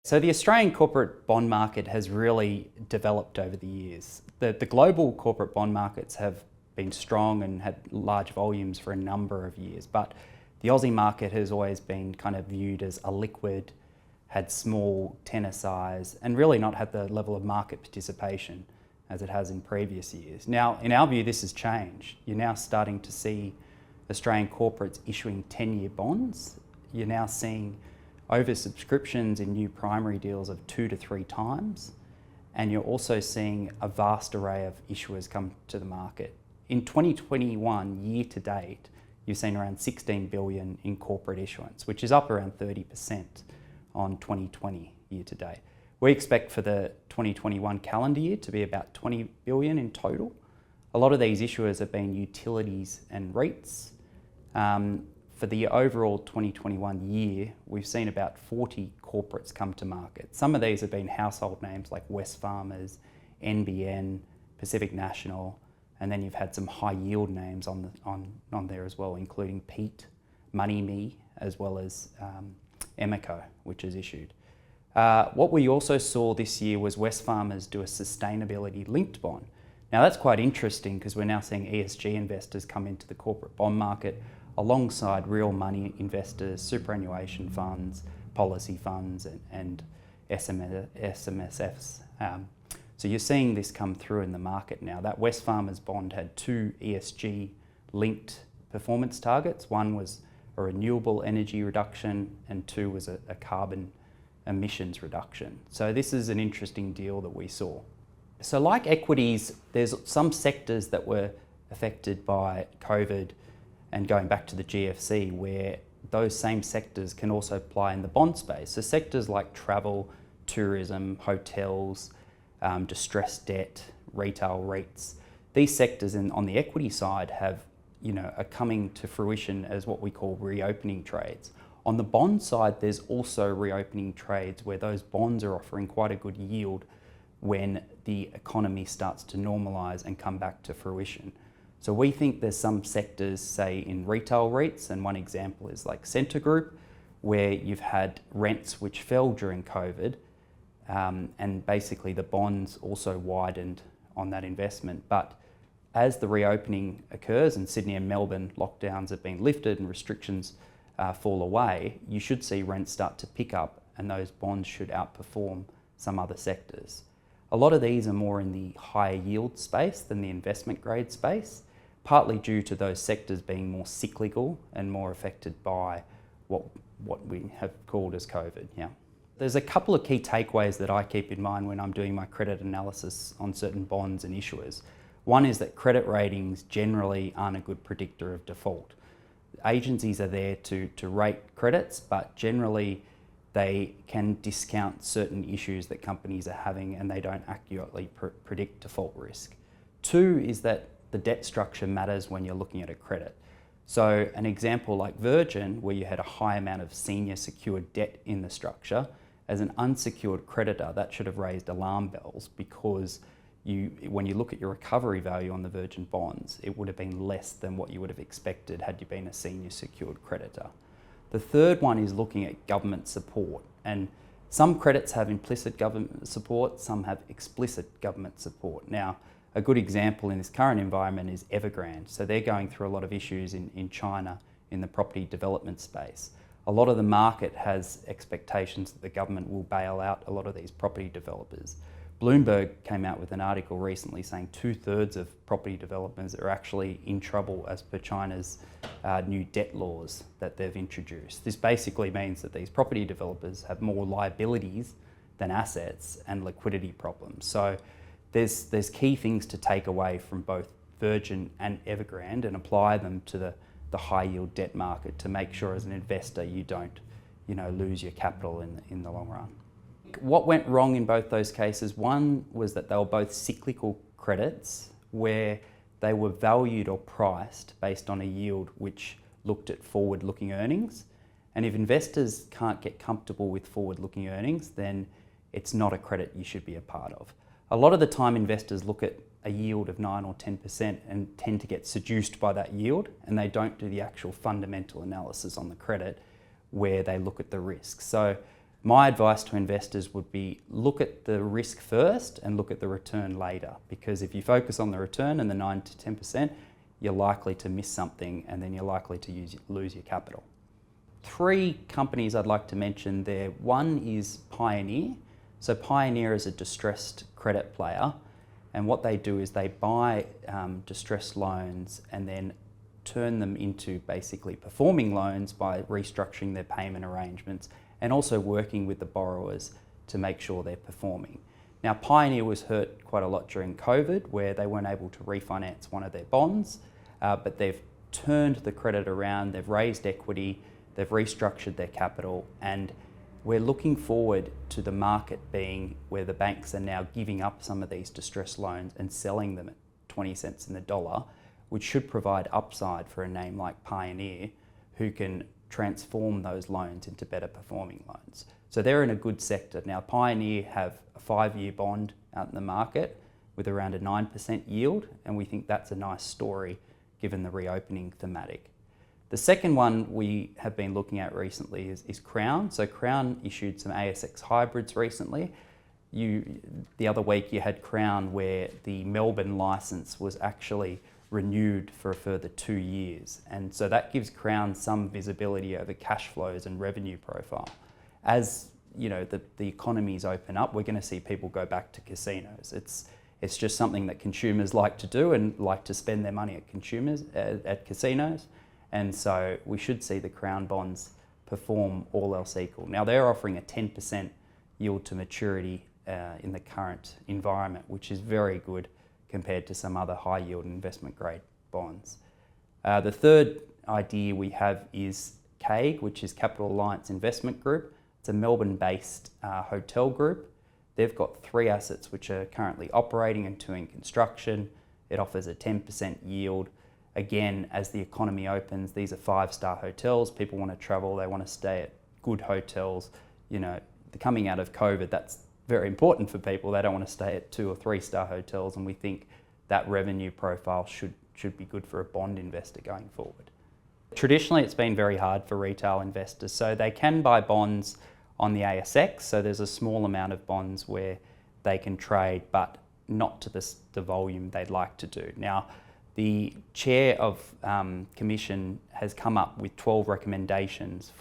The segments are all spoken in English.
So the Australian corporate bond market has really developed over the years. The global corporate bond markets have been strong and had large volumes for a number of years, but the Aussie market has always been kind of viewed as illiquid, had small tenor size, and really not had the level of market participation as it has in previous years. Now, in our view, this has changed. You're now starting to see Australian corporates issuing 10-year bonds. You're now seeing oversubscriptions in new primary deals of 2 to 3 times, and you're also seeing a vast array of issuers come to the market. In 2021, year to date, you've seen around 16 billion in corporate issuance, which is up around 30% on 2020 year to date. We expect for the 2021 calendar year to be about 20 billion in total. A lot of these issuers have been utilities and REITs. For the overall 2021 year, we've seen about 40 corporates come to market. Some of these have been household names like Wesfarmers, NBN, Pacific National, and then you've had some high yield names on there as well, including Pete, MoneyMe, as well as Emeco, which is issued. What we also saw this year was Wesfarmers do a sustainability linked bond. Now that's quite interesting because we're now seeing ESG investors come into the corporate bond market alongside real money investors, superannuation funds, policy funds, and SMSFs. So you're seeing this come through in the market now. That Wesfarmers bond had 2 ESG linked performance targets. One was a renewable energy reduction and 2 was a carbon emissions reduction. So this is an interesting deal that we saw. So like equities, there's some sectors that were affected by COVID and going back to the GFC, where those same sectors can also apply in the bond space. So sectors like travel, tourism, hotels, distressed debt, retail REITs, these sectors on the equity side are coming to fruition as what we call reopening trades. On the bond side, there's also reopening trades where those bonds are offering quite a good yield when the economy starts to normalise and come back to fruition. So we think there's some sectors, say in retail REITs, and one example is like Scentre Group, where you've had rents which fell during COVID, and basically the bonds also widened on that investment. But as the reopening occurs and Sydney and Melbourne lockdowns have been lifted and restrictions fall away, you should see rents start to pick up and those bonds should outperform some other sectors. A lot of these are more in the higher yield space than the investment grade space, partly due to those sectors being more cyclical and more affected by what we have called as COVID. Yeah. There's a couple of key takeaways that I keep in mind when I'm doing my credit analysis on certain bonds and issuers. One is that credit ratings generally aren't a good predictor of default. Agencies are there to rate credits, but generally they can discount certain issues that companies are having and they don't accurately predict default risk. 2 is that the debt structure matters when you're looking at a credit. So an example like Virgin, where you had a high amount of senior secured debt in the structure, as an unsecured creditor, that should have raised alarm bells because when you look at your recovery value on the Virgin bonds, it would have been less than what you would have expected had you been a senior secured creditor. The third one is looking at government support, and some credits have implicit government support, some have explicit government support. Now, a good example in this current environment is Evergrande. So they're going through a lot of issues in China in the property development space. A lot of the market has expectations that the government will bail out a lot of these property developers. Bloomberg came out with an article recently saying 2/3 of property developers are actually in trouble as per China's new debt laws that they've introduced. This basically means that these property developers have more liabilities than assets and liquidity problems. So there's key things to take away from both Virgin and Evergrande and apply them to the high yield debt market to make sure as an investor you don't lose your capital in the long run. What went wrong in both those cases? One was that they were both cyclical credits where they were valued or priced based on a yield which looked at forward-looking earnings. And if investors can't get comfortable with forward-looking earnings, then it's not a credit you should be a part of. A lot of the time investors look at a yield of 9 or 10% and tend to get seduced by that yield, and they don't do the actual fundamental analysis on the credit where they look at the risk. So My advice to investors would be look at the risk first and look at the return later, because if you focus on the return and the 9 to 10%, you're likely to miss something and then you're likely to lose your capital. 3 companies I'd like to mention there. One is Pioneer. So Pioneer is a distressed credit player, and what they do is they buy distressed loans and then turn them into basically performing loans by restructuring their payment arrangements and also working with the borrowers to make sure they're performing. Now, Pioneer was hurt quite a lot during COVID, where they weren't able to refinance one of their bonds, but they've turned the credit around, they've raised equity, they've restructured their capital, and we're looking forward to the market being where the banks are now giving up some of these distressed loans and selling them at 20 cents in the dollar, which should provide upside for a name like Pioneer, who can transform those loans into better performing loans. So they're in a good sector. Now, Pioneer have a 5-year bond out in the market with around a 9% yield, and we think that's a nice story given the reopening thematic. The second one we have been looking at recently is Crown. So Crown issued some ASX hybrids recently. The other week you had Crown where the Melbourne licence was actually renewed for a further 2 years. And so that gives Crown some visibility over cash flows and revenue profile. As you know, the economies open up, we're going to see people go back to casinos. It's just something that consumers like to do and like to spend their money at casinos. And so we should see the Crown bonds perform all else equal. Now they're offering a 10% yield to maturity in the current environment, which is very good compared to some other high yield investment grade bonds. The third idea we have is CAIG, which is Capital Alliance Investment Group. It's a Melbourne-based hotel group. They've got 3 assets which are currently operating and 2 in construction. It offers a 10% yield. Again, as the economy opens, these are 5-star hotels. People want to travel, they want to stay at good hotels. You know, coming out of COVID, that's very important for people. They don't want to stay at 2 or 3-star hotels, and we think that revenue profile should be good for a bond investor going forward. Traditionally, it's been very hard for retail investors, so they can buy bonds on the ASX. So there's a small amount of bonds where they can trade, but not to the volume they'd like to do. Now, the chair of Commission has come up with 12 recommendations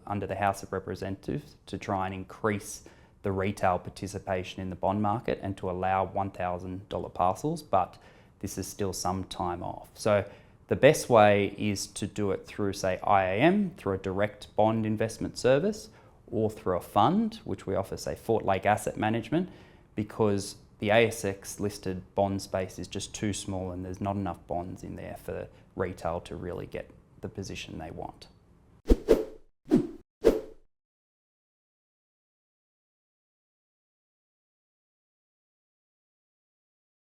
under the House of Representatives to try and increase the retail participation in the bond market and to allow $1,000 parcels, but this is still some time off. So the best way is to do it through, say, IAM, through a direct bond investment service, or through a fund, which we offer, say, Fort Lake Asset Management, because the ASX listed bond space is just too small and there's not enough bonds in there for retail to really get the position they want.